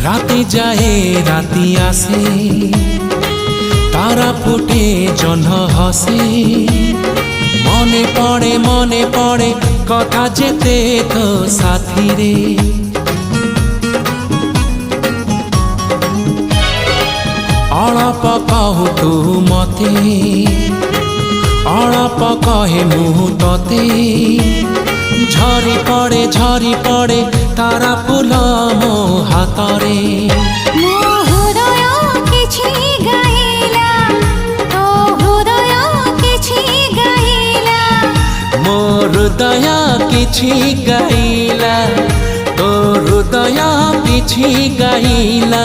রাতে যায় রাতি আসে, তারা ফুটে জহ্ন হসে। মনে পড়ে কথা যেতে তো সাথী রে। অଳପ କହୁ ତୁ ମତେ, ଅଳପ କହେ ମୁଁ ତତେ। ଝରି ପଡ଼େ ତାରା ଫୁଲ ମୋ ହାତରେ। ମୋ ହୃଦୟ କିଛି ଗାଇଲା, ତୋ ହୃଦୟ କିଛି ଗାଇଲା। ମୋ ହୃଦୟ କିଛି ଗାଇଲା, ତୋ ହୃଦୟ କିଛି ଗାଇଲା।